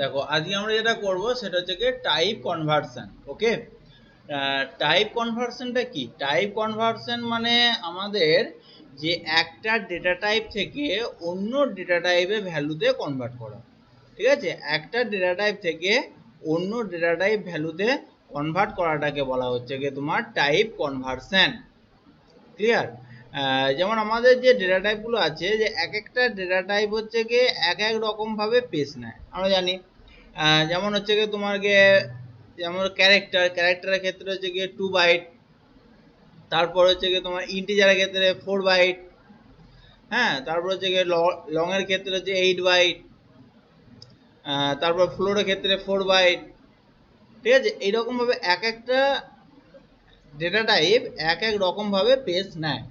দেখো আজকে আমরা যেটা করব সেটা হচ্ছে কি টাইপ কনভার্সন। ওকে, টাইপ কনভার্সনটা কি? টাইপ কনভার্সন মানে আমাদের যে একটা ডেটা টাইপ থেকে অন্য ডেটা টাইপে ভ্যালুতে কনভার্ট করা। ঠিক আছে, একটা ডেটা টাইপ থেকে অন্য ডেটা টাইপ ভ্যালুতে কনভার্ট করাটাকে বলা হচ্ছে কি তোমার টাইপ কনভার্সন। ক্লিয়ার? যেমন আমাদের যে ডেটা টাইপগুলো আছে, যে এক একটা ডেটা টাইপ হচ্ছে গিয়ে এক এক রকমভাবে পেশ নেয় আমরা জানি। যেমন হচ্ছে গিয়ে তোমার গিয়ে যেমন ক্যারেক্টারের ক্ষেত্রে হচ্ছে গিয়ে 2 বাইট, তারপর হচ্ছে গিয়ে তোমার ইন্টিজারের ক্ষেত্রে 4 বাইট, হ্যাঁ, তারপর হচ্ছে গিয়ে লং এর ক্ষেত্রে হচ্ছে 8 বাইট, তারপর ফ্লোরের ক্ষেত্রে 4 বাইট। ঠিক আছে, এইরকমভাবে এক একটা ডেটা টাইপ এক এক রকমভাবে পেজ নেয়।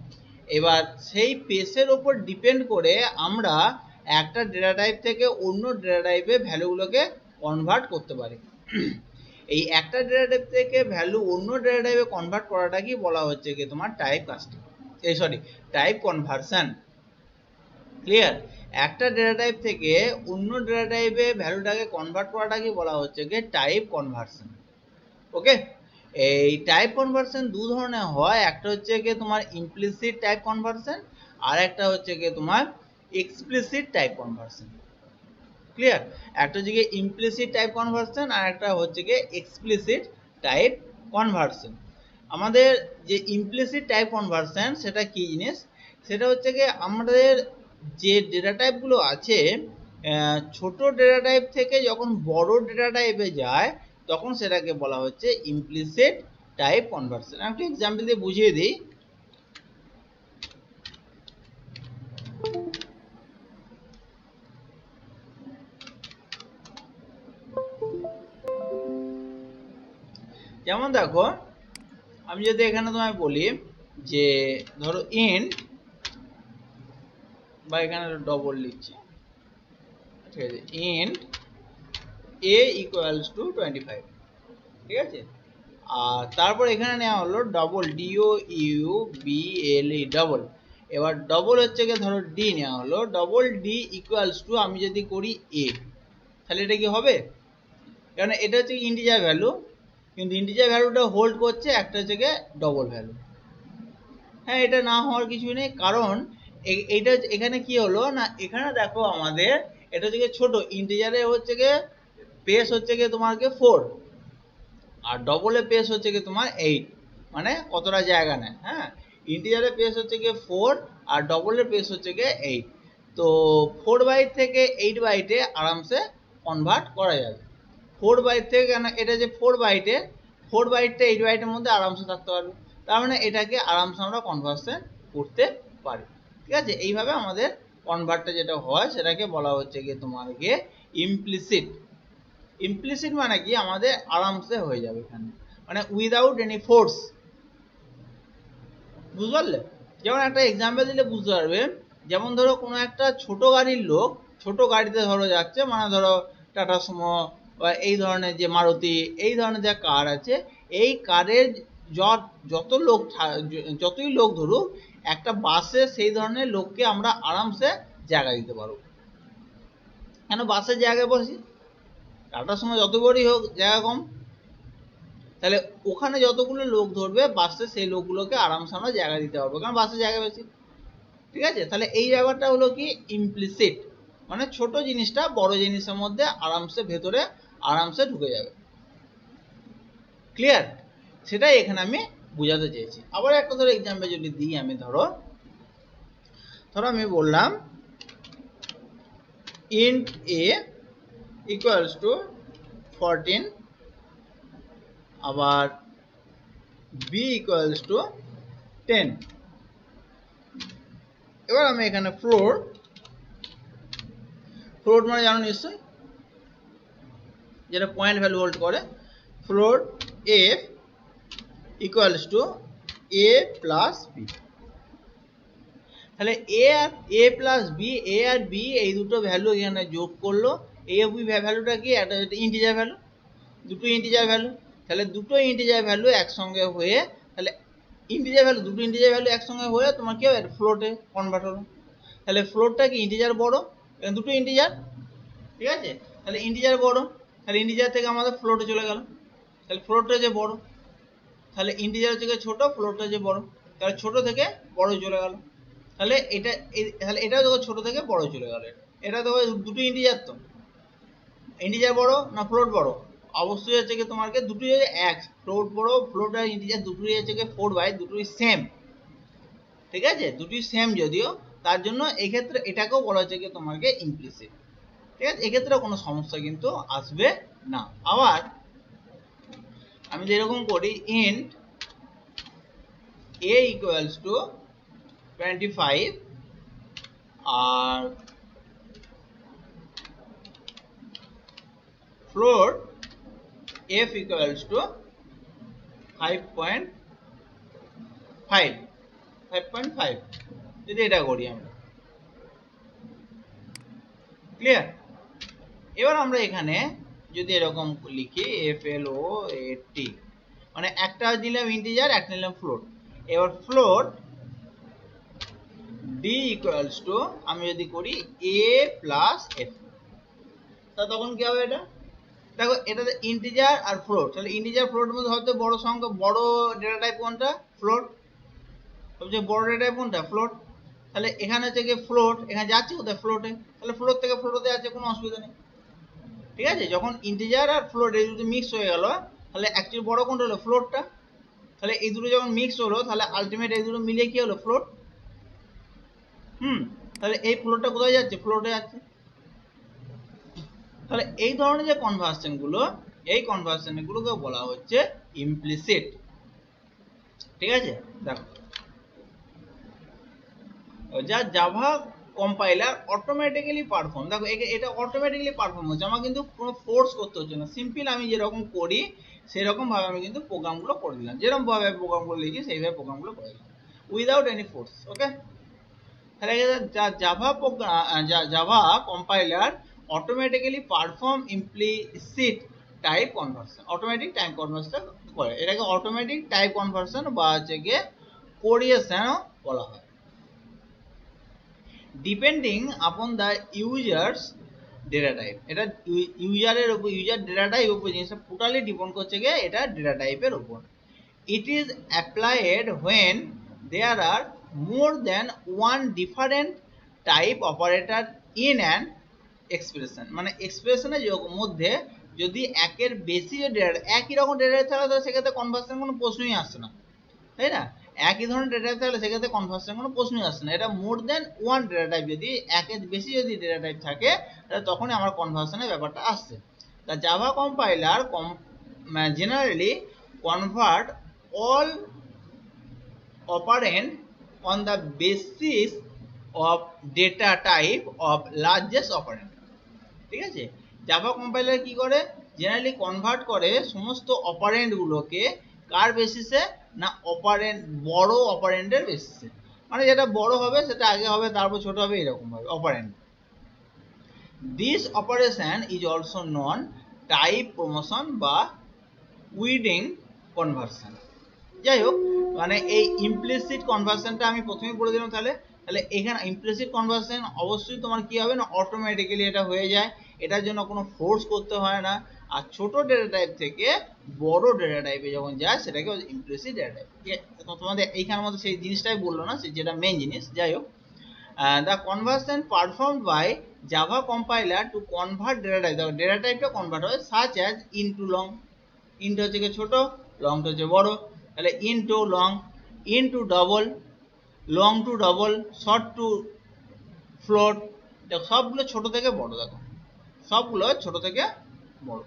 এবার সেই পেজের ওপর ডিপেন্ড করে আমরা একটা ডেটা টাইপ থেকে অন্য ডেটা টাইপে ভ্যালুগুলোকে কনভার্ট করতে পারি। এই একটা ডেটা টাইপ থেকে ভ্যালু অন্য ডেটা টাইপে কনভার্ট করাটা কি বলা হচ্ছে কি তোমার type casting, type conversion. Clear? একটা ডেটা টাইপ থেকে অন্য ডেটা টাইপে ভ্যালুটাকে কনভার্ট করাটা কি বলা হচ্ছে কি টাইপ কনভার্সন। ওকে, এই টাইপ কনভার্সন দু ধরনের হয়, একটা হচ্ছে কি তোমার ইমপ্লিসিট টাইপ কনভার্সন, আর একটা হচ্ছে কি তোমার এক্সপ্লিসিট টাইপ কনভার্সন। ক্লিয়ার? একটা হচ্ছে কি ইমপ্লিসিট টাইপ কনভার্সন আর একটা হচ্ছে কি এক্সপ্লিসিট টাইপ কনভার্সন। আমাদের যে ইমপ্লিসিট টাইপ কনভার্সন সেটা কি জিনিস? সেটা হচ্ছে কি আমাদের যে ডেটা টাইপগুলো আছে, ছোট ডেটা টাইপ থেকে যখন বড় ডেটা টাইপে যায় তখন সেটাকে বলা হচ্ছে ইমপ্লিসিট টাইপ কনভার্সন। আমি একটু এক্সাম্পল দিয়ে বুঝিয়ে দিই। যেমন দেখো, আমি যদি এখানে তোমায় বলি যে ধরো ইন্ট, বা এখানে ডবল লিখছি, ঠিক আছে, ইন্ট a ইকুয়ালস টু 25। ঠিক আছে, আর তারপর এখানে নেওয়া হলো ডবল DOUBLE ডবল। এবার ডবল হচ্ছে গিয়ে ধরো ডি নেওয়া হলো, ডবল ডি ইকুয়ালস টু আমি যদি করি a, তাহলে এটা কি হবে? কারণ এটা হচ্ছে ইন্টিজার ভ্যালু, কিন্তু ইন্টিজার ভ্যালুটা হোল্ড করছে একটা হচ্ছে গিয়ে ডবল ভ্যালু। হ্যাঁ, এটা না হওয়ার কিছুই নেই, কারণ এইটা এখানে কি হলো না, এখানে দেখো আমাদের এটা হচ্ছে গিয়ে ছোট ইন্টিজারে হচ্ছে গিয়ে পেস হচ্ছে গিয়ে তোমার 4, আর ডবলে পেস হচ্ছে গিয়ে তোমার 8, মানে কতটা জায়গা নেয়। হ্যাঁ, ইন্টিজারের পেস হচ্ছে গিয়ে 4 আর ডবলের পেস হচ্ছে গিয়ে 8। তো 4 বাইট থেকে 8 বাইটে আরামসে কনভার্ট করা যাবে। 4 বাইট থেকে, কেন এটা যে 4 বাইটে, 4 বাইটটা 8 বাইটের মধ্যে আরামসে থাকতে পারবে, তার মানে এটাকে আরামসে আমরা কনভার্সন করতে পারি। ঠিক আছে, এইভাবে আমাদের কনভার্টটা যেটা হয় সেটাকে বলা হচ্ছে গিয়ে তোমাকে ইমপ্লিসিট। ইমপ্লিসিট মানে কি আমাদের আরামসে হয়ে যাবে এখানে, মানে উইদাউট এনি ফোর্স। বুঝতে পারলে? যেমন একটা এক্সাম্পল দিলে বুঝতে পারবে। যেমন ধরো কোনো একটা ছোট গাড়ির লোক ছোট গাড়িতে ধরো যাচ্ছে, মানে ধরো টাটা সুমো বা এই ধরনের যে মারুতি, এই ধরনের যে কার আছে, এই কারের যতই লোক ধরুক, একটা বাসে সেই ধরনের লোককে আমরা আরামসে জায়গা দিতে পারবো। কেন? বাসের জায়গায় বসি, টাটার সময় যত বড়ই হোক জায়গা কম, তাহলে ওখানে যতগুলো লোক ধরবে বাসে সেই লোকগুলোকে আরামসে আমরা জায়গা দিতে পারবো, কারণ বাসের জায়গা বেশি। ঠিক আছে, তাহলে এই ব্যাপারটা হলো কি ইমপ্লিসিট, মানে ছোট জিনিসটা বড় জিনিসের মধ্যে আরামসে ভেতরে আরামসে ঢুকে যাবে। ক্লিয়ার? সেটাই এখানে আমি বোঝাতে চেয়েছি। আবার একটা ধরো এক্সাম্পল যদি দিই, আমি ধরো আমি বললাম int a equals to 14, আবার b equals to 10। এবার আমি এখানে ফ্লোট মানে জানো নিশ্চয়ই, যেটা পয়েন্ট ভ্যালু হোল্ড করে, float f equals to a plus B. তাহলে a প্লাস বি, a আর b এই দুটো ভ্যালু এখানে যোগ করলো। a আর b ভ্যালুটা কি? একটা ইন্টিজার ভ্যালু, দুটো ইন্টিজার ভ্যালু। তাহলে দুটো ইন্টিজার ভ্যালু একসঙ্গে হয়ে, তাহলে দুটো ইন্টিজার ভ্যালু একসঙ্গে হয়ে তোমার কি হবে? ফ্লোটে কনভার্ট হলো। তাহলে ফ্লোটটা কি ইন্টিজার বড়, দুটো ইন্টিজার। ঠিক আছে, তাহলে ইন্টিজার বড়, তাহলে ইন্টিজার থেকে আমাদের ফ্লোটে চলে গেল, তাহলে ফ্লোটটা যে বড়, তাহলে ইন্টিজার থেকে ছোট, ফ্লোটটা যে বড়, তাহলে ছোট থেকে বড় চলে গেল। তাহলে এটা তাহলে এটাও দেখো ছোট থেকে বড় চলে গেল। এটা দেখো দুটো ইন্টিজার, তো ইন্টিজার বড় না ফ্লোট বড়? অবশ্যই হচ্ছে কি তোমাকে দুটোই এক, ফ্লোট বড়, ফ্লোট আর ইন্টিজার দুটোই হচ্ছে কি 4 দুটোই সেম, ঠিক আছে, দুটোই সেম যদিও, তার জন্য এই ক্ষেত্রে এটাকেও বলা হচ্ছে কি তোমাকে ইমপ্লিসিট, ঠিক আছে, এক্ষেত্রে কোনো সমস্যা কিন্তু আসবে না। আবার আমি যেরকম করি ইন্ট a ইকুয়ালস টু 25 আর float f equals to 5.5 যদি এটা করি আমরা, ক্লিয়ার? এবার আমরা এখানে যদি এরকম লিখি float, মানে একটা দিলাম ইন্টিজার, একটা নিলাম ফ্লোট। এবার ফ্লোট d ইকুয়ালস টু আমি যদি করি a প্লাস f, তা তখন কি হবে? এটা দেখো, এটাতে ইন্টিজার আর ফ্লোট, তাহলে ইন্টিজার ফ্লোটের মধ্যে সবচেয়ে বড় সংখ্যা, বড় ডেটা টাইপ কোনটা? ফ্লোট। সবচেয়ে বড় ডেটা টাইপ কোনটা? ফ্লোট। তাহলে এখানে হচ্ছে কি ফ্লোট, এখানে যাচ্ছে কোথায়? ফ্লোটে, তাহলে ফ্লোট থেকে ফ্লোটে যাচ্ছে, কোনো অসুবিধা নেই, ঠিক আছে। যখন ইন্টিজার আর ফ্লোট এই দুটো মিক্স হয়ে গেল, তাহলে অ্যাকচুয়ালি বড় কোনটা হলো? ফ্লোটটা। তাহলে এই দুটো যখন মিক্স হলো, তাহলে আলটিমেট এই দুটো মিলে কি হলো? ফ্লোট। তাহলে এই ফ্লোটটা কোথায় যাচ্ছে? ফ্লোটে যাচ্ছে। তাহলে এই ধরনের যে কনভার্সন গুলো, এই কনভার্সন গুলোকে বলা হচ্ছে ইমপ্লিসিট, ঠিক আছে। দেখো, যা জাভা কম্পাইলার অটোমেটিক্যালি পারফর্ম, দেখো এটা অটোমেটিক্যালি পারফর্ম হচ্ছে, আমার কিন্তু কোনো ফোর্স করতে হচ্ছে না, সিম্পল আমি যেরকম করি সেরকম ভাবে আমি কিন্তু প্রোগ্রামগুলো করে দিলাম, যেরকম ভাবে প্রোগ্রামগুলো লিখি সেইভাবে প্রোগ্রামগুলো করে দিলাম উইদাউট এনি ফোর্স। ওকে, তাহলে Java compiler automatically perform implicit type conversion, automatic type conversion করে, এটাকে অটোমেটিক টাইপ কনভার্সন বা হচ্ছে গিয়ে কোরিয়েশনও বলা হয়। Depending upon the users data type, এটা ইউজারের উপর, ইউজার ডেটা টাইপ উপর জিনিসটা টোটালি ডিপেন্ড করছে গিয়ে এটা ডেটা টাইপের উপর। It is applied when there are more than one different type operator in an expression, মানে এক্সপ্রেশনের মধ্যে যদি একের বেশি ডেটা, একই রকম ডেটা থাকলে তো সেক্ষেত্রে কনভার্সন কোনো প্রশ্নই আসছে না, তাই না? একই ধরনের ডেটা থাকলে সেক্ষেত্রে কনভার্সন কোনো প্রশ্নই আসছে না। এটা মোর দেন ওয়ান ডেটা টাইপ, যদি একের বেশি যদি ডেটা টাইপ থাকে তাহলে তখনই আমার কনভার্সনের ব্যাপারটা আসছে। তা Java compiler generally convert all operant on the basis of data type of largest operant, ঠিক আছে। জাভা কম্পাইলার কি করে? জেনারেলি কনভার্ট করে সমস্ত অপারেন্টগুলোকে কার বেসিসে? না অপারেন্ট, বড় অপারেন্টের বেসিসে, মানে যেটা বড় হবে সেটা আগে হবে, তারপর ছোট হবে, এরকম ভাবে operant. This operation is also non type promotion বা উইডিং কনভার্সন। যাই হোক, মানে এই ইমপ্লিসিট কনভার্সনটা আমি প্রথমেই বলে দিলাম। তাহলে তাহলে এখানে ইমপ্লিসিট কনভার্সন অবশ্যই তোমার কি হবে না, অটোমেটিক্যালি এটা হয়ে যায়, এটার জন্য কোনো ফোর্স করতে হয় না। আর ছোট ডেটা টাইপ থেকে বড় ডেটা টাইপে যখন যায় সেটাকে ইমপ্লিসিট ডেটা টাইপ, ঠিক আছে। তোমাদের এইখানের মধ্যে সেই জিনিসটাই বললো না, যেটা মেইন জিনিস। যাই হোক, the conversion performed by Java compiler to convert data type, দেখো ডেটা টাইপটা কনভার্ট হয় such as into long, into হচ্ছে কি ছোট, লং তো হচ্ছে বড়, তাহলে into long, into double, long to double, short to float, দেখো সবগুলো ছোট থেকে বড়, দেখো সবগুলো ছোট থেকে বড়,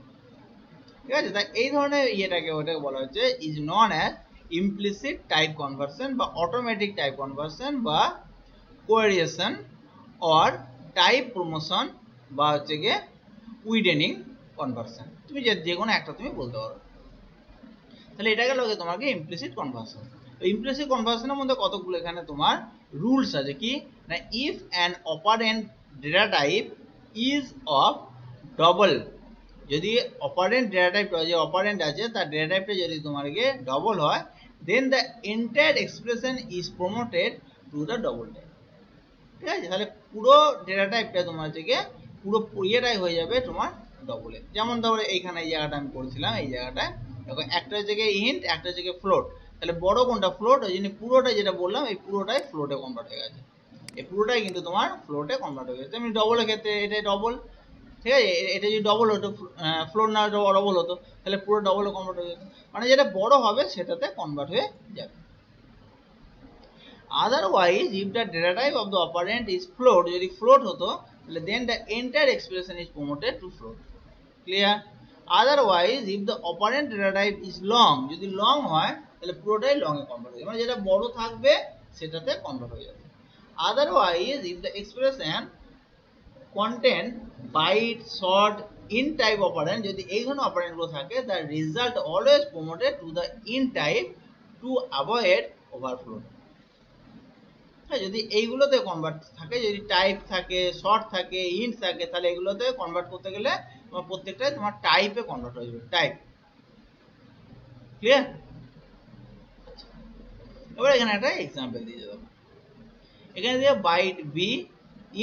ঠিক আছে। তাই এই ধরনের ইয়েটাকে ওটাকে বলা হচ্ছে is known as implicit type conversion বা অটোমেটিক টাইপ কনভার্সন বা কোয়ারিয়েশন অর টাইপ প্রমোশন বা হচ্ছে গিয়ে উইডেনিং কনভার্সন, তুমি যে কোনো একটা তুমি বলতে পারো। তাহলে এটা গেল তোমাকে ইমপ্লিসিট কনভার্সন। ইমপ্লিসিট কনভার্সনের মধ্যে কতগুলো এখানে তোমার রুলস আছে, কি না, if an operand data type is of double, যদি অপারেন্ট ডেটা টাইপ, যে অপারেন্ট আছে তার ডেটা টাইপটা যদি তোমাকে ডবল হয়, then the entire expression is promoted to the double type, ঠিক আছে। তাহলে পুরো ডেটা টাইপটা তোমার থেকে পুরো ইয়েটাই হয়ে যাবে তোমার ডবলে। যেমন ধরো এইখানে এই জায়গাটা আমি করেছিলাম, এই জায়গাটা দেখো একটা হচ্ছে গিয়ে ইন্ট, একটা হচ্ছে গিয়ে ফ্লোট। তাহলে বড় কোনটা? ফ্লোট। ওই জন্য পুরোটাই যেটা বললাম এই পুরোটাই ফ্লোটে কনভার্ট হয়ে গেছে, এই পুরোটাই কিন্তু তোমার ফ্লোটে কনভার্ট হয়ে গেছে। তেমনি ডবলের ক্ষেত্রে এটা ডবল, ঠিক আছে, এটা যদি ডবল হতো, ফ্লোর না ডবল হতো, তাহলে পুরো ডবলে কনভার্ট হয়ে যেত। মানে যেটা বড় হবে সেটাতে কনভার্ট হয়ে যাবে। Otherwise, if the data type of the operand is float, যদি float হতো তাহলে then the entire expression is promoted to float. Clear? Otherwise, if the operand data type is long, যদি long হয় তাহলে পুরোটাই long এ convert হয়ে যাবে, মানে যেটা বড় থাকবে সেটাতে কনভার্ট হয়ে যাবে। Otherwise, if the expression contain byte, short, int type operand, যদি এই ধরনের operand গুলো থাকে, the result always promoted to the int type to avoid overflow. যদি এইগুলোতে কনভার্ট থাকে, যদি টাইপ থাকে, শর্ট থাকে, ইন্ট থাকে, তাহলে এগুলোতে কনভার্ট করতে গেলে তোমার প্রত্যেকটাই তোমার টাইপে কনভার্ট হয়ে যাবে, টাইপ। ক্লিয়ার? এবার এখানে একটা এক্সাম্পল দিয়ে দেবো। এখানে দিয়ে বাইট বি,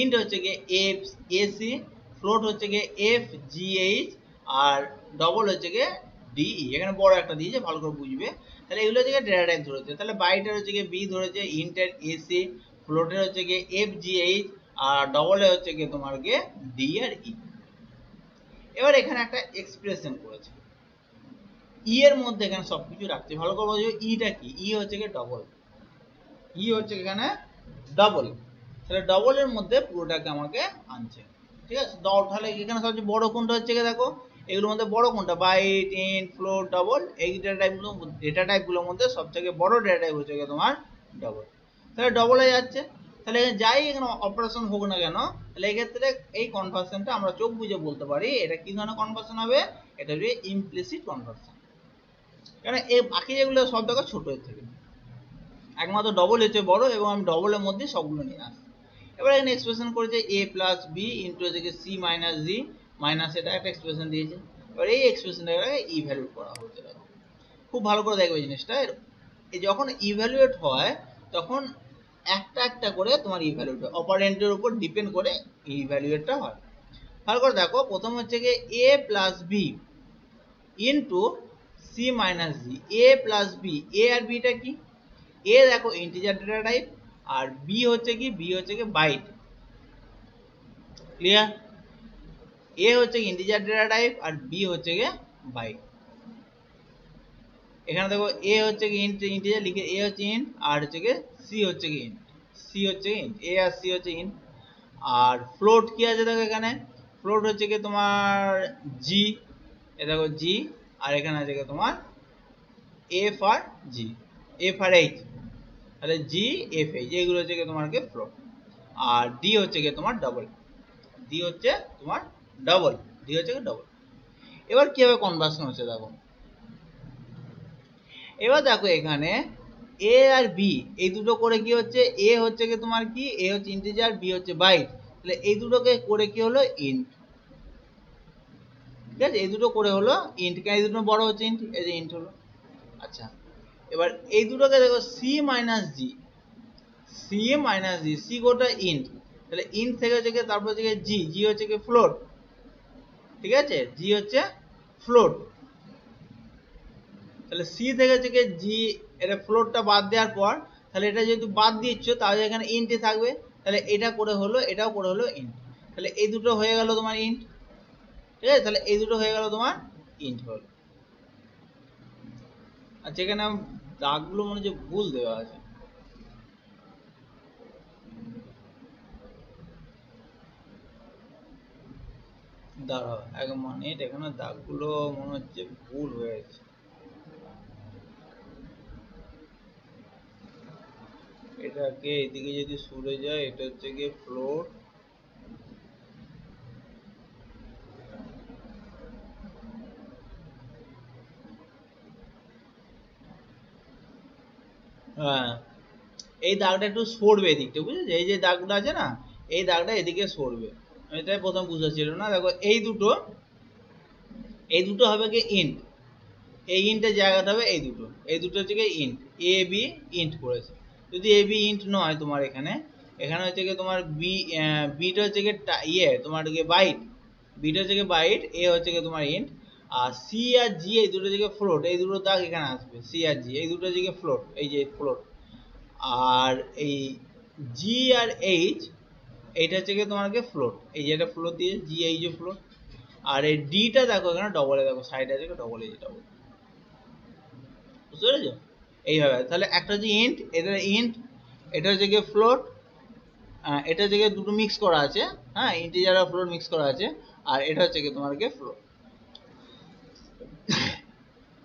ইন্ট হচ্ছে গিয়ে এফ এসি, ফ্লোট হচ্ছে গিয়ে এফ জিএইচ, আর ডবল হচ্ছে গিয়ে ডিই। এখানে বড় একটা দিয়েছে, ভালো করে বুঝবে। তাহলে এগুলো হচ্ছে গিয়ে ডেটা টাইপ ধরেছে। তাহলে বাইটের হচ্ছে গিয়ে বি ধরেছে, ইন্টের এসি, ফ্লোটের হচ্ছে গিয়ে এফ জিএইচ, আর ডবলে হচ্ছে গিয়ে তোমার গিয়ে ডি আর ই। এবার এখানে একটা এক্সপ্রেশন করেছে, ই এর মধ্যে এখানে সবকিছু রাখছে, ভালো করে বুঝবে। ইটা কি? ই হচ্ছে গিয়ে ডবল, ই হচ্ছে এখানে ডবল। তাহলে ডবলের মধ্যে পুরোটাকে আমাকে আনছে, ঠিক আছে। তাহলে এখানে সবচেয়ে বড় কোনটা হচ্ছে গিয়ে দেখো, এগুলোর মধ্যে বড় কোনটা? Byte, int, float, double. এই ডেটা টাইপগুলোর মধ্যে সবথেকে বড় ডেটা টাইপ হচ্ছে গিয়ে তোমার ডবল। তাহলে ডবলে যাচ্ছে। তাহলে যাই এখানে অপারেশন হোক না কেন, তাহলে এক্ষেত্রে এই কনভার্সনটা আমরা চোখ বুঝে বলতে পারি এটা কি ধরনের কনভার্সন হবে। এটা হবে ইমপ্লিসিট কনভার্সন, কারণ এই বাকি যেগুলো সব দেখো ছোট এর থেকে, একমাত্র ডবল হচ্ছে বড়, এবং আমি ডবলের মধ্যে সবগুলো নিয়ে আসি। এবার এখানে এক্সপ্রেশন করেছে এ প্লাস বি ইন্টু হচ্ছে সি মাইনাস জি, মাইনাস এটা একটা এক্সপ্রেশন দিয়েছে। এবার এই এক্সপ্রেশনটাকে ইভ্যালুয়েট করা হচ্ছে। দেখো খুব ভালো করে দেখবে জিনিসটা, এই যখন ইভ্যালুয়েট হয় তখন একটা একটা করে তোমার ইভ্যালুয়েট হয়, অপারেন্টের উপর ডিপেন্ড করে ইভ্যালুয়েটটা হয়। ভালো করে দেখো, প্রথম হচ্ছে গিয়ে A plus B into C minus G, A plus B. A আর বিটা কি? এ দেখো ইন্টিজার ডেটা টাইপ, আর বি হচ্ছে কি? বি হচ্ছে কি বাইট। ক্লিয়ার? এ হচ্ছে ইন্টিজার ডেটা টাইপ আর বি হচ্ছে কি বাইট। এখানে দেখো এ হচ্ছে কি ইন্টিজার লিখে, এ হচ্ছে ইন্ট, আর হচ্ছে কি সি হচ্ছে কি ইন্ট, সি হচ্ছে ইন্ট, এ আর সি হচ্ছে ইন্ট। আর ফ্লোট কি আছে দেখো, এখানে ফ্লোট হচ্ছে কি তোমার জি, এ দেখো জি, আর এখানে আছে কি তোমার এফ আর জি, এফ আর এইচ। তাহলে জি এফ এইচ এগুলো হচ্ছে কি তোমার কি ফ্লোট। আর ডি হচ্ছে কি তোমার ডবল, ডি হচ্ছে তোমার ডবল, ডি হচ্ছে কি ডবল। এবার কিভাবে কনভার্সন হচ্ছে দেখো, এবার দেখো এখানে এ আর বি এই দুটো করে কি হচ্ছে, এ হচ্ছে কি তোমার কি, এ হচ্ছে ইন্টিজার, বি হচ্ছে বাইট। তাহলে এই দুটোকে করে কি হলো, ইন্ট। ঠিক আছে, এই দুটো করে হলো ইন্ট, কেন এই দুটো বড় হচ্ছে ইন্ট, এই যে ইন্ট হলো। আচ্ছা, এবার এই দুটোকে দেখো সি মাইনাস জি, সি মাইনাস জি, সি গোটা ইন্ট, তাহলে ইন্ট থেকে হচ্ছে কি তারপর হচ্ছে জি, জি হচ্ছে কি ফ্লোট, ঠিক আছে, জি হচ্ছে ফ্লোট। তাহলে সি থেকে হচ্ছে কি জি, এটা ফ্লোটটা বাদ দেওয়ার পর, তাহলে এটা যেহেতু বাদ দিচ্ছ তাহলে এখানে ইন্টই থাকবে, তাহলে এটা করে হলো, এটাও করে হলো ইন্ট। তাহলে এই দুটো হয়ে গেল তোমার ইন্ট, ঠিক আছে, তাহলে এই দুটো হয়ে গেল তোমার ইন্ট হলো। আচ্ছা, এখানে দাগগুলো মনে হচ্ছে ভুল দেওয়া আছে, দাঁড়াও এক মিনিট, এখানে দাগগুলো মনে হচ্ছে ভুল হয়েছে। এটাকে এদিকে যদি সরে যায়, এটা হচ্ছে গিয়ে ফ্লোট, হ্যাঁ এই দাগটা একটু সরবে এদিকটা, বুঝেছো, এই যে দাগটা আছে না, এই দাগটা এদিকে সরবে। এটাই প্রথম বুঝতে ছিল না। দেখো এই দুটো হবে কি ইন্ট, এই ইন্টের জায়গাটা হবে এই দুটো, এই দুটো হচ্ছে কি ইন্ট, এ বি ইন্ট করেছে। যদি এ বি ইন্ট নয় তোমার এখানে, এখানে হচ্ছে কি তোমার বি, বিটা হচ্ছে কি ইয়ে তোমার কি বাইট, বিটা হচ্ছে গিয়ে বাইট, এ হচ্ছে গিয়ে তোমার ইন্ট, আর সি আর জি এই দুটো থেকে ফ্লোট, এই দুটো দাগ এখানে আসবে, সি আর জি এই দুটো থেকে ফ্লোট, এই যে ফ্লোট। আর এই জি আর এইচ এইটা হচ্ছে গিয়ে তোমাকে ফ্লোট, এই যে এটা ফ্লোট দিয়ে জি এই যে ফ্লোট। আর এই ডিটা দেখো এখানে ডবলে, দেখো সাইডে আছে ডবল, এই যে ডবল, বুঝতে পেরেছো? এইভাবে তাহলে একটা হচ্ছে ইন্ট, এটা ইন্ট, এটা হচ্ছে গিয়ে ফ্লোট, এটা হচ্ছে গিয়ে দুটো মিক্স করা আছে, হ্যাঁ ইন্টিজার আর ফ্লোট মিক্স করা আছে, আর এটা হচ্ছে গিয়ে তোমার গিয়ে ফ্লোট,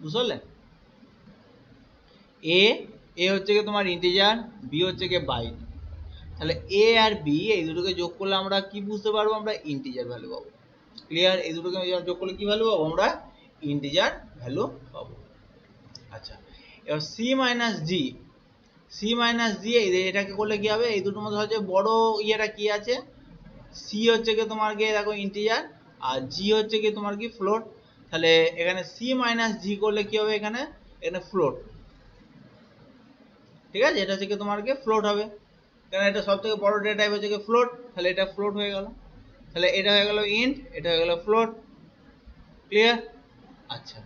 বুঝতে পারলে? এ এ হচ্ছে গিয়ে তোমার ইন্টিজার, বি হচ্ছে গিয়ে বাইট, তাহলে এ আর বি এই দুটোকে যোগ করলে আমরা কি বুঝতে পারবো, আমরা ইন্টিজার ভ্যালু পাবো। ক্লিয়ার? এই দুটোকে যোগ করলে কি ভ্যালু পাবো, আমরা ইন্টিজার ভ্যালু পাবো। আচ্ছা, এবার সি মাইনাস জি, সি মাইনাস জি এটাকে করলে কি হবে, এই দুটোর মধ্যে হচ্ছে বড় ইয়েটা কি আছে, সি হচ্ছে কি তোমার কি দেখো ইন্টিজার, আর জি হচ্ছে কি তোমার কি ফ্লোট, তাহলে এখানে সি মাইনাস জি করলে কি হবে, এখানে এখানে ফ্লোট, ঠিক আছে? এটা হচ্ছে কি তোমার কি ফ্লোট হবে, কারণ এটা সব থেকে বড় ডেটা টাইপ হচ্ছে কি ফ্লোট, তাহলে এটা ফ্লোট হয়ে গেল, তাহলে এটা হয়ে গেল ইন্ট, এটা হয়ে গেল ফ্লোট। ক্লিয়ার? আচ্ছা,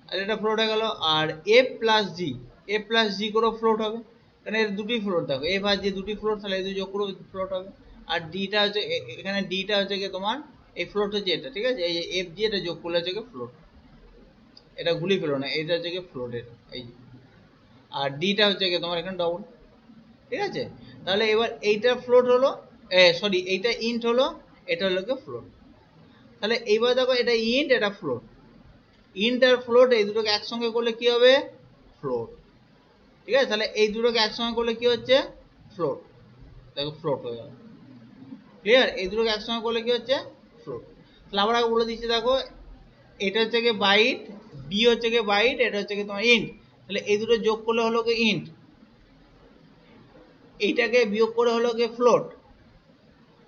আর এটা ফ্লোট হয়ে গেল। আর এফ প্লাস জি, এফ প্লাস জি করেও ফ্লোট হবে, কারণ এর দুটি ফ্লোট দেখো, এফ আর জি দুটি ফ্লোট, তাহলে এই দুই যোগ করেও ফ্লোট হবে। আর ডিটা হচ্ছে এখানে ডিটা হচ্ছে কি তোমার এই ফ্লোট হচ্ছে এটা, ঠিক আছে? এই যে এফ জি এটা যোগ করলে হচ্ছে কি ফ্লোট, এটা গুলি ফেলো না, এটা হচ্ছে কি ফ্লোটের এই, আর ডিটা হচ্ছে কি তোমার এখানে ডবল, ঠিক আছে? তাহলে এবার এইটা ফ্লোট হলো, সরি এইটা ইন্ট হলো, এটা হলো কি ফ্লোট। তাহলে এইবার দেখো এটা ইন্ট, এটা ফ্লোট, ইন্ট আর ফ্লোট এই দুটোকে একসঙ্গে করলে কি হবে, ফ্লোট, ঠিক আছে? তাহলে এই দুটোকে একসঙ্গে করলে কি হচ্ছে, ফ্লোট, দেখো ফ্লোট হয়ে গেল। ক্লিয়ার? এই দুটোকে একসঙ্গে করলে কি হচ্ছে, ফ্লোট। তাহলে আবার আগে বলে দিচ্ছি দেখো, এটা হচ্ছে কি বাইট, বি হচ্ছে কি বাইট, এটা হচ্ছে কি তোমার ইন্ট, তাহলে এই দুটো যোগ করলে হলো কি ইন্ট, এইটাকে বিয়োগ করে হলো কি ফ্লোট,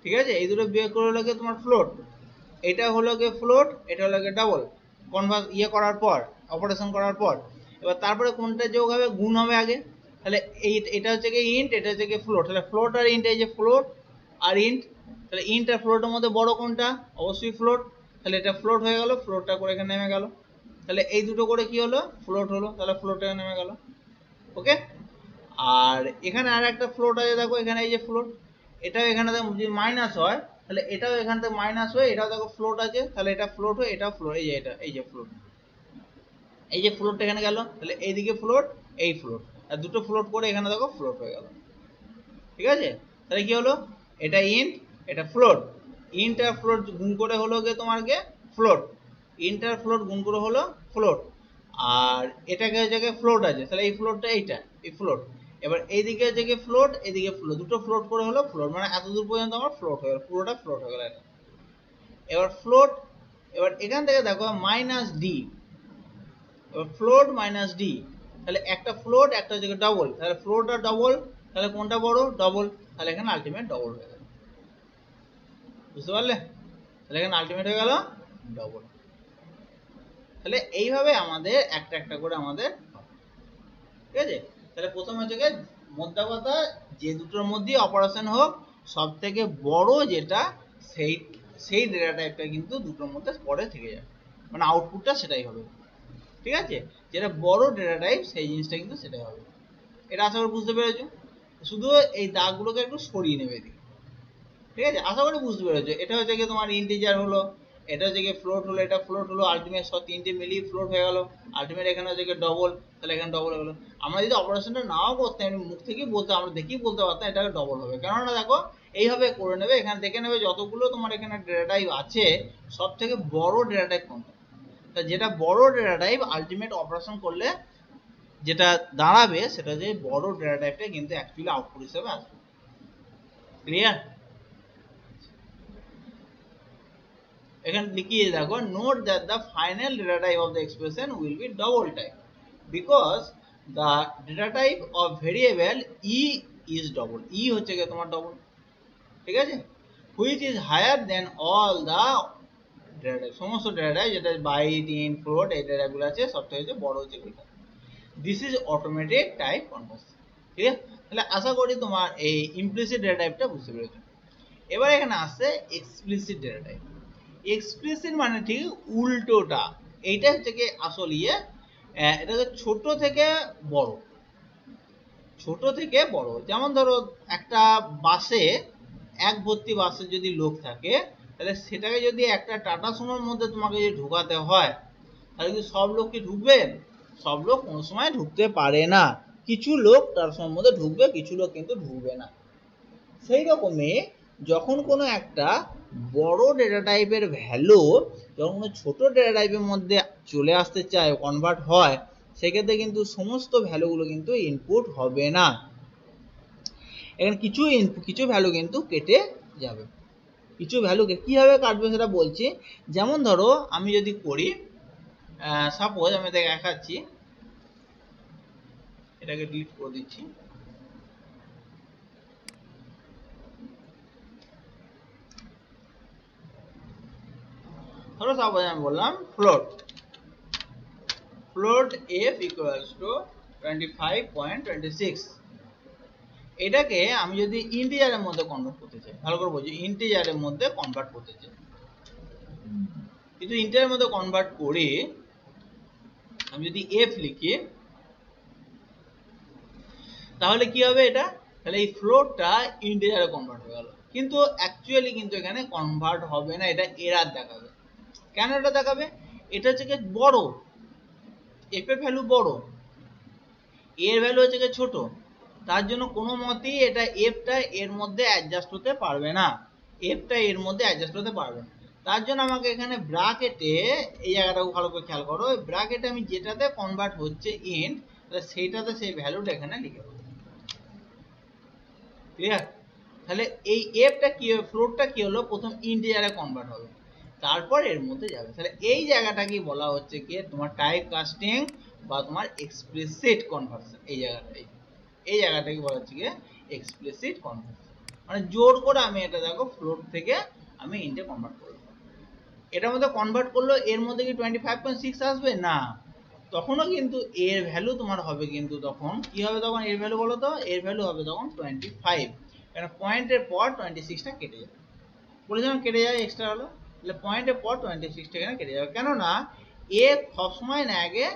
ঠিক আছে? এই দুটো বিয়োগ করে হলো কি তোমার ফ্লোট, এটা হলো কি ফ্লোট, এটা হলো কি ডাবল, কনভার্স ইয়ে করার পর, অপারেশন করার পর। এবার তারপরে কোনটা যোগ হবে, গুণ হবে আগে, তাহলে এই এটা হচ্ছে কি ইন্ট, এটা হচ্ছে কি ফ্লোট, তাহলে ফ্লোট আর ইন্ট, এই যে ফ্লোট আর ইন্ট, তাহলে ইন্ট আর ফ্লোটের মধ্যে বড় কোনটা, অবশ্যই ফ্লোট, তাহলে এটা ফ্লোট হয়ে গেল, ফ্লোটটা করে এখানে নেমে গেল, তাহলে এই দুটো করে কি হলো, ফ্লোট হলো, তাহলে ফ্লোটে নেমে গেল। ওকে, আর এখানে আর একটা ফ্লোট আছে দেখো, এখানে এই যে ফ্লোট, এটাও এখানে যদি মাইনাস হয়, তাহলে এটাও এখান থেকে মাইনাস হয়ে এটাও দেখো ফ্লোট আছে, তাহলে এটা ফ্লোট হয়ে এটাও ফ্লোট, এই যে এটা এই যে ফ্লোট, এই যে ফ্লোটটা এখানে গেল, তাহলে এইদিকে ফ্লোট, এই ফ্লোট, আর দুটো ফ্লোট করে এখানে দেখো ফ্লোট হয়ে গেল, ঠিক আছে? তাহলে কি হলো, এটা ইন্ট, এটা ফ্লোট, ইন্ট আর ফ্লোট গুণ করে হলো গিয়ে তোমার গে ফ্লোট, ইন্ট আর ফ্লোট গুণ করে হলো ফ্লোট, আর এটাকে জায়গায় ফ্লোট আছে, তাহলে এই ফ্লোটটা এইটা, এই ফ্লোট, এবার এইদিকে যে ফ্লোট, এদিকে ফ্লোট, দুটো ফ্লোট করে হলো ফ্লোট, মানে এত দূর পর্যন্ত আমার ফ্লোট হয়ে গেল, পুরোটা ফ্লোট হয়ে গেল এটা। এবার ফ্লোট, এবার এখান থেকে দেখো মাইনাস ডি, এবার ফ্লোট মাইনাস ডি, তাহলে একটা ফ্লোট একটা হচ্ছে ডবল, তাহলে ফ্লোট আর ডবল, তাহলে কোনটা বড়, ডবল, তাহলে এখানে আলটিমেট ডবল হয়ে গেল, বুঝতে পারলে? তাহলে এখানে আলটিমেট হয়ে গেল ডবল। তাহলে এইভাবে আমাদের একটা একটা করে আমাদের, ঠিক আছে? তাহলে প্রথম হচ্ছে গিয়ে মোদ্দা কথা, যে দুটোর মধ্যে অপারেশন হোক, সব থেকে বড় যেটা, সেই সেই ডেটা টাইপটা কিন্তু দুটোর মধ্যে পরে থেকে যায়, মানে আউটপুটটা সেটাই হবে, ঠিক আছে? যেটা বড় ডেটা টাইপ সেই জিনিসটা কিন্তু সেটাই হবে। এটা আশা করি বুঝতে পেরেছো, শুধু এই দাগগুলোকে একটু সরিয়ে নেবে এদিকে, ঠিক আছে? আশা করি বুঝতে পেরেছো। এটা হচ্ছে কি তোমার ইন্টিজার হলো, এটা হচ্ছে কি ফ্লোট হলো, এটা ফ্লোট হলো, আলটিমেট সব তিনটে মিলিয়ে ফ্লোট হয়ে গেল, আলটিমেট এখানে হচ্ছে কি ডবল, তাহলে এখানে ডবল হয়ে গেলো। আমরা যদি অপারেশনটা নাও করতাম, এমনি মুখ থেকেই বলতে, আমরা দেখেই বলতে পারতাম এটাকে ডবল হবে, কেননা দেখো এইভাবে করে নেবে, এখানে দেখে নেবে যতগুলো তোমার এখানে ডেটা টাইপ আছে, সব থেকে বড় ডেটা টাইপ কোনটা, তা যেটা বড় ডেটা টাইপ আলটিমেট অপারেশন করলে যেটা দাঁড়াবে, সেটা যে বড় ডেটা টাইপটা কিন্তু অ্যাকচুয়ালি আউটপুট হিসেবে আসবে। ক্লিয়ার? এখানে লিখিয়ে দেখো, note that the final data type of the expression will be double type because the data type of variable E is double, E হচ্ছে গিয়ে তোমার ডবল, ঠিক আছে? Which is higher than all the data type, সমস্ত data type যেটা byte int float এই data গুলো আছে, সবথেকে হচ্ছে বড় হচ্ছে এটা। This is automated type conversion, ঠিক আছে? তাহলে আশা করি তোমার এই ইমপ্লিসিট ডেটা টাইপটা বুঝতে পেরেছো। এবার এখানে আসছে এক্সপ্লিসিট ডেটা টাইপ। এক্সপ্লিসিট মানে ঠিক উল্টোটা। এইটা হচ্ছে কি আসল ইয়ে, এটা হচ্ছে ছোট থেকে বড়, ছোট থেকে বড়। যেমন ধরো একটা বাসে, এক ভর্তি বাসে যদি লোক থাকে, তাহলে সেটাকে যদি একটা টাটা সুমোর মধ্যে তোমাকে যদি ঢুকাতে হয়, তাহলে কি সব লোক কি ঢুকবে? সব লোক কোনো সময় ঢুকতে পারে না। কিছু লোক টাটা সুমোর মধ্যে ঢুকবে, কিছু লোক কিন্তু ঢুকবে না। সেই রকমই যখন কোনো একটা বড় ডেটা টাইপের ভ্যালু যখন কোনো ছোট ডেটা টাইপের মধ্যে চলে আসতে চায়, কনভার্ট হয়, সেক্ষেত্রে কিন্তু সমস্ত ভ্যালুগুলো কিন্তু ইনপুট হবে না। এখানে কিছু ভ্যালু কিন্তু কেটে যাবে। কিছু ভ্যালু কিভাবে কাটবে সেটা বলছি। যেমন ধরো আমি যদি করি, সাপোজ আমি দেখাচ্ছি, এটাকে ডিলিট করে দিচ্ছি। ধরো সাপোজ আমি বললাম ফ্লোট f equals to 25.26। এটাকে আমি যদি ইন্টিজারের মধ্যে কনভার্ট করতে চাই, ভালো করে বলছি, ইন্টিজারের মধ্যে কনভার্ট করতে চাই, কিন্তু ইন্টিজারের মধ্যে কনভার্ট করে আমি যদি f লিখি, তাহলে কি হবে? এটা তাহলে এই ফ্লোটটা ইন্টিজারে কনভার্ট হয়ে গেল, কিন্তু অ্যাকচুয়ালি কিন্তু এখানে কনভার্ট হবে না, এটা এরর দেখাবে। কেন এটা দেখাবে? এটা হচ্ছে কি বড়, f এর ভ্যালু বড়, এর ভ্যালু হচ্ছে কি ছোট, তার জন্য কোনো মতেই এটা এফটা এর মধ্যে অ্যাডজাস্ট হতে পারবে না, এফটা এর মধ্যে অ্যাডজাস্ট হতে পারবে না। তার জন্য আমাকে এখানে ব্র্যাকেটে, এই জায়গাটাও ভালো করে খেয়াল করো, ব্র্যাকেটে আমি যেটাতে কনভার্ট হচ্ছে ইন্ট, তাহলে সেইটাতে সেই ভ্যালুটা এখানে লিখে দেবো। ক্লিয়ার? তাহলে এই এফটা কি হবে, ফ্লোটটা কি হলো, প্রথম ইন্টিজারে কনভার্ট হবে, তারপর এর মধ্যে যাবে। তাহলে এই জায়গাটাকে বলা হচ্ছে কি তোমার টাইপ কাস্টিং বা তোমার এক্সপ্লিসিট কনভার্সন। এই জায়গাটাকে বলা হচ্ছে কি এক্সপ্লিসিট কনভার্সন, মানে জোর করে আমি এটা দেখো ফ্লোট থেকে আমি ইন্টে কনভার্ট করলাম। এটার মধ্যে কনভার্ট করলো, এর মধ্যে কি 25.6 আসবে না, তখনও কিন্তু এর ভ্যালু তোমার হবে, কিন্তু তখন কি হবে, তখন এর ভ্যালু বলো তো, এর ভ্যালু হবে তখন 25, কারণ পয়েন্টের পর 26টা কেটে যাবে, বলেছিলাম কেটে যায়, এক্সট্রা হলো, তাহলে পয়েন্টের পর 26টা এখানে কেটে যাবে। কেননা এ সবসময় না, আগে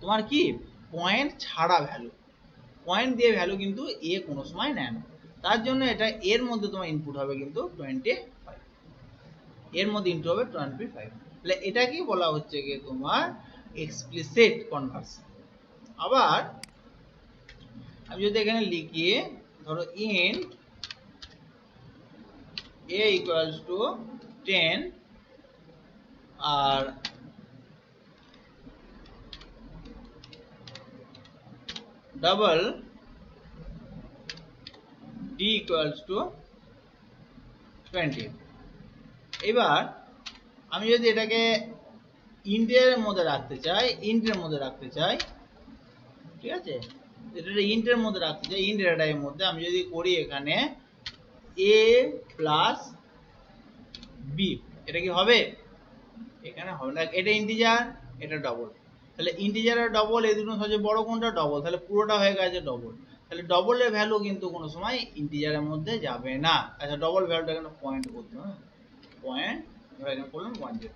তোমার কি পয়েন্ট ছাড়া ভ্যালু, পয়েন্ট দিয়ে ভ্যালু কিন্তু এ কোনো সময় নেয় না, তার জন্য এটা এর মধ্যে তোমার ইনপুট হবে কিন্তু 25, এর মধ্যে ইনপুট হবে 25। তাহলে এটা কি বলা হচ্ছে কি তোমার এক্সপ্লিসিট কনভার্সন। আবার আমি যদি এখানে লিখি, ধরো ইন্ট a equals to 10 আর ডাবল d equals to 20। এবার আমি যদি এটাকে ইন্টের মধ্যে রাখতে চাই, ঠিক আছে, এটা ইন্টের মধ্যে রাখতে চাই, ইন্ট ডেটার মধ্যে আমি যদি করি এখানে a প্লাস b, এটা কি হবে? এখানে হবে না, এটা ইন্টিজার, এটা ডবল, তাহলে ইন্টিজার আর ডবল এই দুটো সবচেয়ে বড় কোনটা? ডবল, তাহলে পুরোটা হয়ে গেছে ডবল, তাহলে ডবলের ভ্যালু কিন্তু কোনো সময় ইন্টিজারের মধ্যে যাবে না। আচ্ছা, ডবল ভ্যালুটা এখানে পয়েন্ট করতে হবে, পয়েন্ট আমরা এখানে করলাম 10,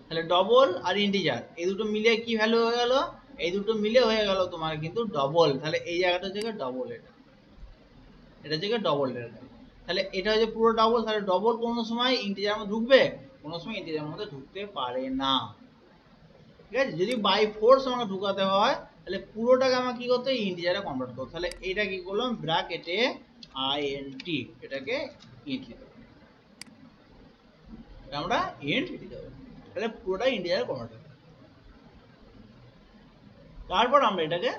তাহলে ডবল আর ইন্টিজার এই দুটো মিলে কি ভ্যালু হয়ে গেল? এই দুটো মিলে হয়ে গেল তোমার কিন্তু ডবল, তাহলে এই জায়গাটা হচ্ছে ডবল, এটা হচ্ছে ডবল ডেটা। তাহলে এটা হচ্ছে পুরো ডবল, তাহলে ডবল কোনো সময় ইন্টিজারের মধ্যে ঢুকবে? কোনো সময় ইন্টিজারের মধ্যে ঢুকতে পারে না। ঠিক আছে, যদি বাই ফোর্স আমাকে ঢুকাতে হয়, তাহলে পুরোটাকে আমাকে কি করতে হয়, ইন্টিজারে কনভার্ট করতে। তাহলে এটা কি করলাম, ব্র্যাকেটে int, এটাকে ইন্ট লিখে দেবো, আমরা ইন্ট লিখে দেবো, তাহলে পুরোটা ইন্টিজারে কনভার্ট হবে। তারপর আমরা এটাকে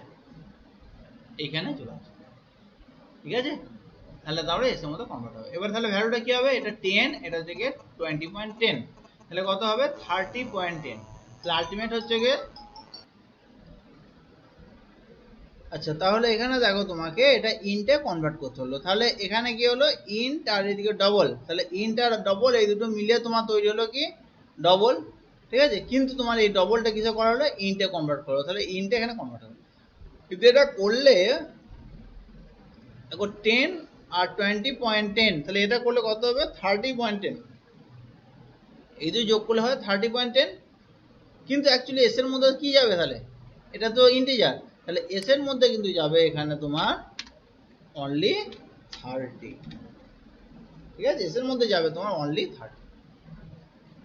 এখানে চলে আসবো, ঠিক আছে, তাহলে তারপরে এর মধ্যে কনভার্ট হবে। এবার তাহলে ভ্যালুটা কি হবে, এটা 10, এটা হচ্ছে গিয়ে 20.10, তাহলে কত হবে 30.10, তাহলে আলটিমেট হচ্ছে গিয়ে। আচ্ছা, তাহলে এখানে দেখো তোমাকে এটা ইন্টে কনভার্ট করতে হলো, তাহলে এখানে কি হলো, ইন্ট আর এদিকে ডবল, তাহলে ইন্ট আর ডবল এই দুটো মিলিয়ে তোমার তৈরি হলো কি ডবল, ঠিক আছে, কিন্তু তোমার এই ডবলটা কিসে করা হলো, ইন্টে কনভার্ট করলো, তাহলে ইন্টে এখানে কনভার্ট হলো। কিন্তু এটা করলে দেখো 10 আর 20.10, তাহলে এটা করলে কত হবে 30.10, এই দুই যোগ করলে হয় 30.10, কিন্তু অ্যাকচুয়ালি এস এর মধ্যে কি যাবে তাহলে, এটা তো ইন্টিজার, তাহলে এস এর মধ্যে কিন্তু যাবে এখানে তোমার অনলি 30, ঠিক আছে, এস এর মধ্যে যাবে তোমার অনলি 30,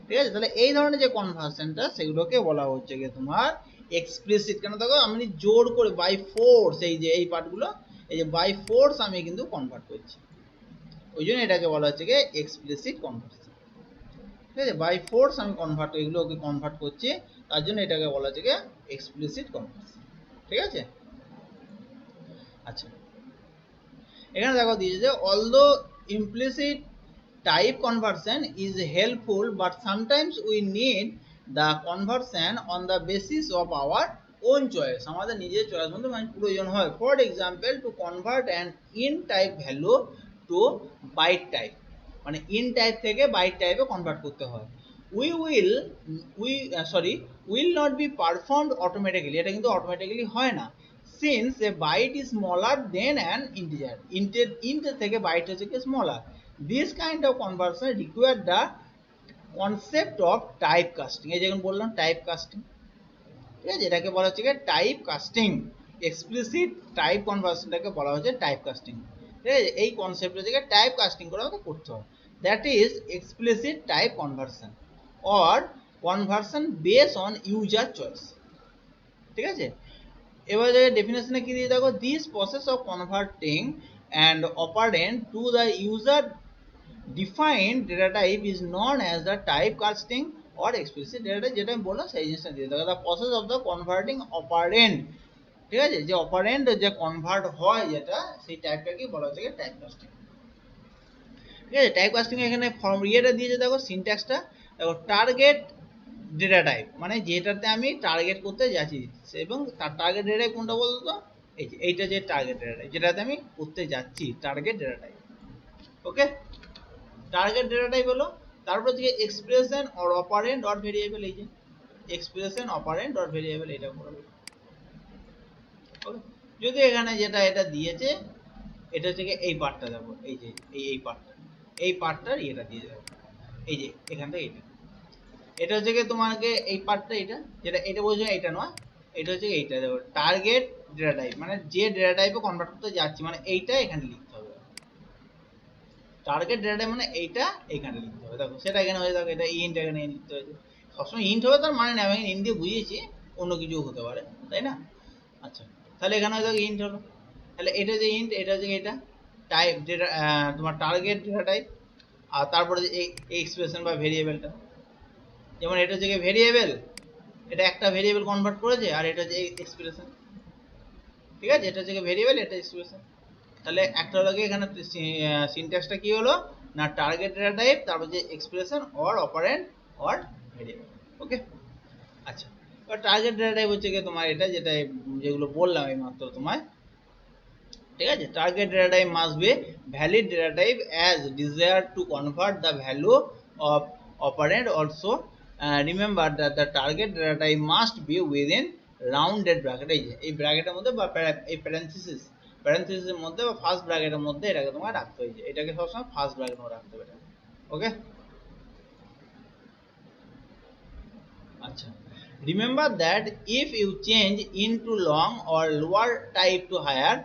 ঠিক আছে। তাহলে এই ধরনের যে কনভার্সনটা সেগুলোকে বলা হচ্ছে গিয়ে তোমার এক্সপ্লিসিট। কেন দেখো আমি জোর করে বাই ফোর্স, এই যে এই পার্টগুলো, এই যে বাই ফোর্স আমি কিন্তু কনভার্ট করছি, ওই জন্য এটাকে বলা হচ্ছে গিয়ে এক্সপ্লিসিট কনভার্সন, ঠিক আছে। বাই ফোর্স আমি এগুলোকে কনভার্ট করছি, তার জন্য এটাকে বলা হচ্ছে গিয়ে এক্সপ্লিসিট কনভার্সন, ঠিক আছে। আচ্ছা, এখানে দেখো দিয়েছে যে although implicit type conversion is helpful, but sometimes we need the conversion on the basis of our own choice, আমাদের নিজের চয়েস মধ্যে মানে প্রয়োজন হয়। For example, to convert an int type value to byte type, মানে int type থেকে byte টাইপে convert করতে হয়। Will not be performed automatically, এটা কিন্তু অটোমেটিক্যালি হয় না, since a byte is smaller than an integer, ইন্টের থেকে বাইট হচ্ছে কি smaller. This kind of conversion require the concept of type casting, এই যেমন বললাম টাইপ কাস্টিং, ঠিক আছে, এটাকে বলা হচ্ছে টাইপ কাস্টিং, এক্সপ্লিসিট টাইপ কনভার্সনটাকে বলা হচ্ছে টাইপ কাস্টিং, ঠিক আছে। এই কনসেপ্টটা থেকে টাইপ কাস্টিং করে আমাদের করতে হয়, that is explicit type conversion or conversion base on user choice, ঠিক আছে। এবারে ডেফিনেশনে কি দিয়ে দেখো, this process of converting and operant to the user defined data type is known as the type casting or explicit data type, যেটা আমি বললাম সেই জিনিসটা দিয়ে দেখো, the process of the converting operand, ঠিক আছে, যে অপারেন্ড যে কনভার্ট হয় যেটা, সেই টাইপটাকে বলা হচ্ছে টাইপ কাস্টিং, ঠিক আছে। টাইপ কাস্টিং এখানে ফর্ম ইয়েটা দিয়েছে দেখো, সিনট্যাক্সটা দেখো, টার্গেট ডেটা টাইপ মানে যেটাতে আমি টার্গেট করতে যাচ্ছি, এবং তার টার্গেট ডেটা টাইপ কোনটা বলতো, এই যে এইটা যে টার্গেট ডেটা টাইপ যেটাতে আমি করতে যাচ্ছি, টার্গেট ডেটা টাইপ, ওকে। টার্গেট ডেটা টাইপ হলো, তারপর হচ্ছে expression or operand or variable, এই যে এক্সপ্রেশন অপারেন্ড অর ভেরিয়েবল, এটা করবে, ওকে। যদি এখানে যেটা এটা দিয়েছে, এটা হচ্ছে এই পার্টটা দেখো, এই যে এই পার্টটা, এই পার্টটার এটা দিয়ে দেবো, এই যে এখান থেকে এটা হচ্ছে তোমাকে এই পার্টটা, এটা যেটা এটা বলছে এটা নয়, এটা হচ্ছে এইটা দেখো, টার্গেট ডেটা টাইপ মানে যে ডেটা টাইপে কনভার্ট করতে যাচ্ছি, মানে এইটা এখানে লিখতে হবে, টার্গেট ডেটা টাইপ মানে এইটা এখানে লিখতে হবে, দেখো সেটা এখানে হয়ে, দেখো এটা ইন্ট এখানে লিখতে হয়েছে, সবসময় ইন্ট হবে তার মানে না, আমি ইন্ট দিয়ে বুঝিয়েছি, অন্য কিছু হতে পারে, তাই না। আচ্ছা, তাহলে এখানে হয়ে ইন্ট হলো, তাহলে এটা যে ইন্ট, এটা হচ্ছে এটা টাইপ যেটা তোমার টার্গেট ডেটা টাইপ, আর তারপরে যে এই এক্সপ্রেশন বা ভেরিয়েবলটা, যেমন এটা হচ্ছে ভেরিয়েবল, এটা একটা ভেরিয়েবল কনভার্ট করেছে, আর এটা হচ্ছে এক্সপ্রেশন, ঠিক আছে, এটা হচ্ছে ভেরিয়েবল, এটা এক্সপ্রেশন। তাহলে একটা হলো এখানে সিনট্যাক্সটা কি হলো না, টার্গেট ডেটা টাইপ, তারপর যে expression or operand or variable, okay. আচ্ছা, এবার টার্গেট ডেটা টাইপ হচ্ছে তোমার এটা যেটা যেগুলো বললাম এই মাত্র তোমায়, ঠিক আছে। Target data type must be valid data type as desire to convert the value of operand also, remember that the target data type must be within rounded bracket, এই যে এই ব্র্যাকেটের মধ্যে বা এই প্যারেন্থিসিসের মধ্যে বা ফার্স্ট ব্র্যাকেটের মধ্যে এটাকে তোমার রাখতে হয়েছে, এটাকে সবসময় ফার্স্ট ব্র্যাকেটের মধ্যে রাখতে হবে, ওকে। আচ্ছা, remember that if you change into long or lower type to higher,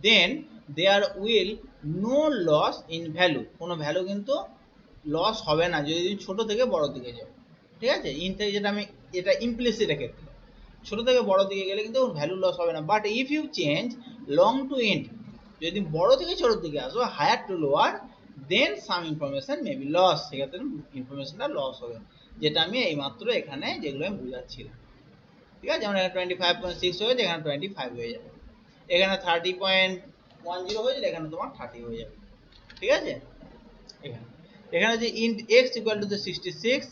then there will no loss in value, কোনো ভ্যালু কিন্তু লস হবে না যদি তুমি ছোট থেকে বড় দিকে যাও, ঠিক আছে। ইন থেকে যেটা আমি এটা ইমপ্লিসিট ক্ষেত্রে, ছোট থেকে বড় দিকে গেলে কিন্তু ভ্যালু লস হবে না, but if you change long to int, যদি বড় থেকে ছোট দিকে আসো, higher to lower, then some information may be loss, সেক্ষেত্রে ইনফরমেশনটা লস হবে, যেটা আমি এইমাত্র এখানে যেগুলো আমি বুঝাচ্ছিলাম, ঠিক আছে। যেমন এখানে 25.6 হয়েছে, এখানে 25 হয়ে যাবে, এখানে 30.10 হয়েছে, এখানে তোমার 30 হয়ে যাবে, ঠিক আছে। এখানে এখানে যে ইন্ট x ইকুয়াল টু 66,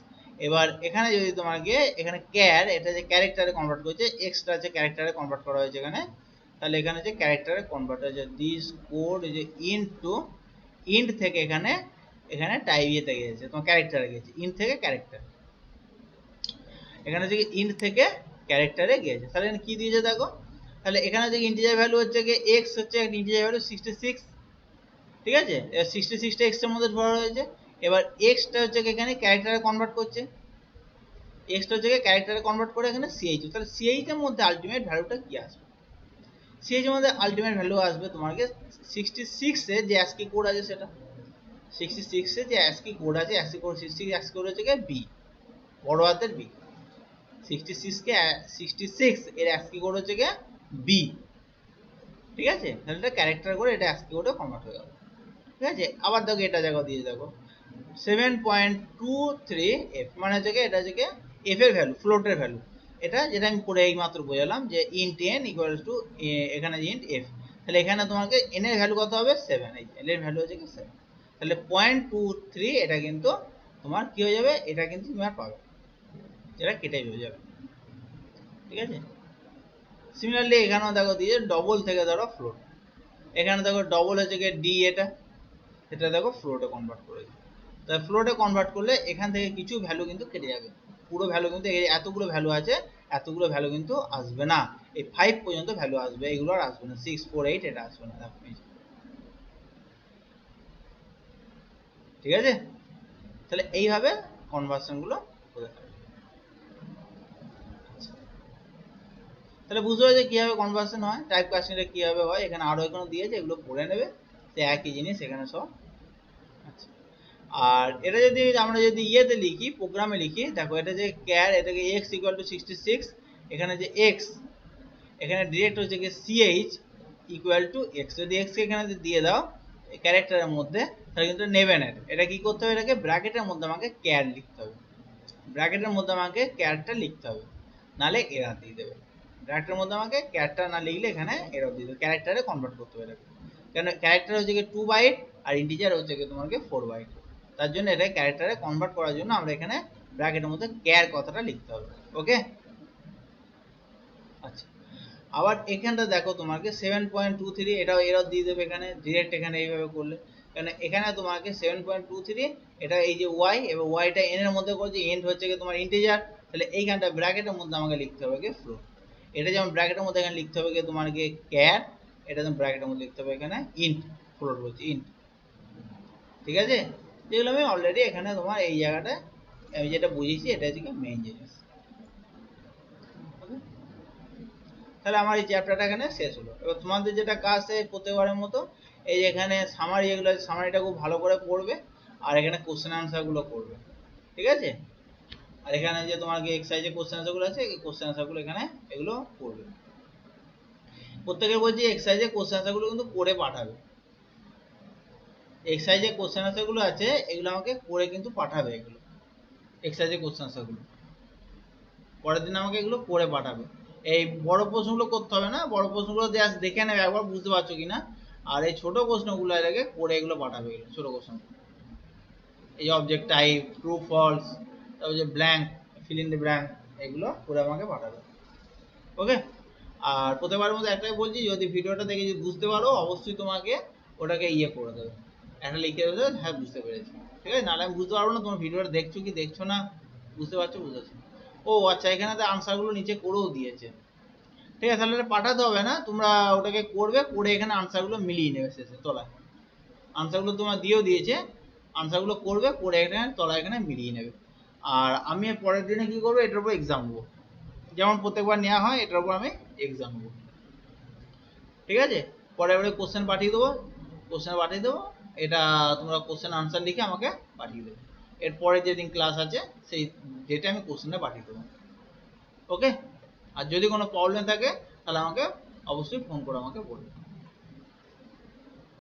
এবার এখানে যদি তোমাকে এখানে ক্যার, এটা যে ক্যারেক্টারে কনভার্ট করেছে, এক্সটা আছে ক্যারেক্টারে কনভার্ট করা হয়েছে এখানে, তাহলে এখানে যে ক্যারেক্টারে কনভার্ট হয়েছে, দিস কোড যে ইন্ট টু ইন্ট থেকে এখানে এখানে টাইপ ইয়েতে গেছে, তোমার ক্যারেক্টারে গেছে, ইন্ট থেকে ক্যারেক্টার, এখানে যে ইন্ট থেকে ক্যারেক্টারে গিয়েছে, তাহলে এখানে কি দিয়েছে দেখো, তাহলে এখানে যে ইন্টিজার ভ্যালু হচ্ছে কি x হচ্ছে একটা ইন্টিজার ভ্যালু 66, ঠিক আছে, 66টা x এর মধ্যে ধরা হয়েছে, এবার এক্সটা হচ্ছে এখানে ক্যারেক্টারে কনভার্ট করছে, এক্সটা হচ্ছে ক্যারেক্টারে কনভার্ট করে এখানে সিএইচ, তাহলে সিএইচ এর মধ্যে আলটিমেট ভ্যালুটা কি আসবে? সিএইচ এর মধ্যে আলটিমেট ভ্যালু আসবে তোমাকে 66 এ যে অ্যাসকি কোড আছে সেটা, 66 এ যে অ্যাসকি কোড আছে, অ্যাসকি কোড 66 অ্যাসকি কোড হচ্ছে বি, বড় হাতের বি। 66 এর অ্যাসকি কোড হচ্ছে বি, ঠিক আছে? তাহলে এটা ক্যারেক্টার করে এটা অ্যাসকি কোডে কনভার্ট হয়ে গেল, ঠিক আছে? আবার দেখো এটা জায়গা দিয়ে দেখো 7.23 এফ মানে হচ্ছে এটা হচ্ছে এফ এর ভ্যালু, ফ্লোটের ভ্যালু, এটা যেটা আমি পরে এই মাত্র বোঝালাম যে ইন্ট এন ইকুয়ালস টু এখানে ইন্ট এফ, তাহলে এখানে তোমাকে এন এর ভ্যালু কত হবে 7, এই এল এর ভ্যালু হচ্ছে 7, তাহলে 0.23 এটা কিন্তু তোমার কি হয়ে যাবে, এটা কিন্তু তুমি আর পাবে, যেটা কেটে হয়ে যাবে, ঠিক আছে? সিমিলারলি এখানেও দেখো দিয়ে ডবল থেকে ধরো ফ্লোট, এখানে দেখো ডবল হচ্ছে ডি, এটা দেখো ফ্লোটে কনভার্ট করেছে, তাই ফ্লোটে কনভার্ট করলে এখান থেকে কিছু ভ্যালু কিন্তু কেটে যাবে, পুরো ভ্যালু কিন্তু এই এতগুলো ভ্যালু আছে, এতগুলো ভ্যালু কিন্তু আসবে না, এই 5 পর্যন্ত ভ্যালু আসবে, এগুলো আর আসবে না, 6 4 8 এটা আসবে না, ঠিক আছে? তাহলে এইভাবে কনভার্সন গুলো করে থাকে। তাহলে বুঝতে পারছো কিভাবে কনভার্সন হয়, টাইপ কাস্টিংটা কিভাবে হয়, এখানে আরো এখানে দিয়েছে, এগুলো পড়ে নেবে, তো একই জিনিস এখানে সব। আচ্ছা, আর এটা যদি আমরা যদি ইয়েতে লিখি, প্রোগ্রামে লিখি, দেখো এটা যে ক্যার, এটাকে x ইকুয়াল টু 66, এখানে যে x, এখানে ডিরেক্ট হচ্ছে কি ch ইকুয়াল টু x, যদি x কে এখানে দিয়ে দাও ক্যারেক্টারের মধ্যে, তাহলে কিন্তু নেবে না, এটা কি করতে হবে, এটাকে ব্র্যাকেটের মধ্যে আমাকে ক্যার লিখতে হবে, ব্র্যাকেটের মধ্যে আমাকে ক্যারটা লিখতে হবে, নালে এরর দিয়ে দেবে, ব্র্যাকেটের মধ্যে আমাকে ক্যারটা না লিখলে এখানে এরর দিয়ে দেবে, ক্যারেক্টারে কনভার্ট করতে হবে এটাকে, কারণ ক্যারেক্টার হচ্ছে কি 2 বাইট আর ইন্টিজার হচ্ছে কি তোমাকে 4 বাইট, তার জন্য এটা ক্যারেক্টারে কনভার্ট করার জন্য আমরা এখানে ব্র্যাকেটের মধ্যে ক্যার কথাটা লিখতে হবে, ওকে? আচ্ছা, আবার এখানটা দেখো তোমাকে 7.23 এটাও এরর দিয়ে দেবে এখানে ডিরেক্ট, এখানে এইভাবে করলে, কারণ এখানে তোমাকে 7.23 এটা এই যে y, এবং yটা n এর মধ্যে করছে, এন্ড হচ্ছে কি তোমার ইন্টিজার, তাহলে এইখানটা ব্র্যাকেটের মধ্যে আমাকে লিখতে হবে কি ফ্লোট, এটা যেমন ব্র্যাকেটের মধ্যে এখানে লিখতে হবে কি তোমার কি ক্যার, এটা যেমন ব্র্যাকেটের মধ্যে লিখতে হবে এখানে ইন্ট, ফ্লোট বলছি ইন্ট, ঠিক আছে? যেগুলো আমি অলরেডি এখানে তোমার এই জায়গাটা আমি যেটা বুঝিয়েছি এটা হচ্ছে মেইন জিনিস, তাহলে আমার এই চ্যাপ্টারটা এখানে শেষ হলো। এবার তোমাদের যেটা কাজ আছে প্রত্যেকবারের মতো, এই যে এখানে সামারি, এগুলো সামারিটা খুব ভালো করে পড়বে, আর এখানে কোশ্চেন আনসার গুলো করবে, ঠিক আছে? আর এখানে যে তোমার এক্সারসাইজে কোশ্চেন আনসার গুলো আছে, এই কোশ্চেন আনসার গুলো এখানে এগুলো করবে, প্রত্যেকে বলছি এক্সারসাইজে কোশ্চেন আনসার গুলো কিন্তু করে পাঠাবে, এক্সারসাইজে কোশ্চেন আনসার গুলো আছে এগুলো আমাকে করে কিন্তু পাঠাবে, এগুলো এক্সারসাইজে কোশ্চেন আনসার গুলো পরের দিন আমাকে এগুলো করে পাঠাবে, এই বড় প্রশ্নগুলো করতে হবে না, বড় প্রশ্নগুলো জাস্ট দেখে নেবে একবার বুঝতে পারছো কিনা, আর এই ছোট প্রশ্নগুলো এটাকে করে এগুলো পাঠাবে, এগুলো ছোট প্রশ্ন, এই অবজেক্ট টাইপ, ট্রু ফলস, তারপর যে blank, fill in the blank, এগুলো করে আমাকে পাঠাবে, ওকে? আর প্রত্যেকবারের মধ্যে একটাই বলছি, যদি ভিডিওটা দেখে যদি বুঝতে পারো অবশ্যই তোমাকে ওটাকে ইয়ে করে দেবে, একটা লিখে দেবে, হ্যাঁ বুঝতে পেরেছি, ঠিক আছে? নাহলে আমি বুঝতে পারবো না তোমার ভিডিওটা দেখছো কি দেখছো না, বুঝতে পারছো বুঝেছো? ও আচ্ছা, এখানে তো আনসারগুলো নিচে করেও দিয়েছে, ঠিক আছে? তাহলে এটা পাঠাতে হবে না, তোমরা ওটাকে করবে, করে এখানে আনসারগুলো মিলিয়ে নেবে শেষে তলায়, আনসারগুলো তোমার দিয়েও দিয়েছে, আনসারগুলো করবে, করে এখানে তলায় এখানে মিলিয়ে নেবে, আর আমি পরের দিনে কি করবো, এটার উপর এক্সাম নেবো, যেমন প্রত্যেকবার নেওয়া হয় এটার উপর আমি এক্সাম নেবো, ঠিক আছে? পরে কোশ্চেন পাঠিয়ে দেবো, কোশ্চেন পাঠিয়ে দেবো, এটা তোমরা কোশ্চেন আনসার লিখে আমাকে পাঠিয়ে দেবে, এরপরে যেদিন ক্লাস আছে সেই ডেটে আমি কোশ্চেনটা পাঠিয়ে দেবো, ওকে? আর যদি কোনো প্রবলেম থাকে তাহলে আমাকে অবশ্যই ফোন করে আমাকে বলবে।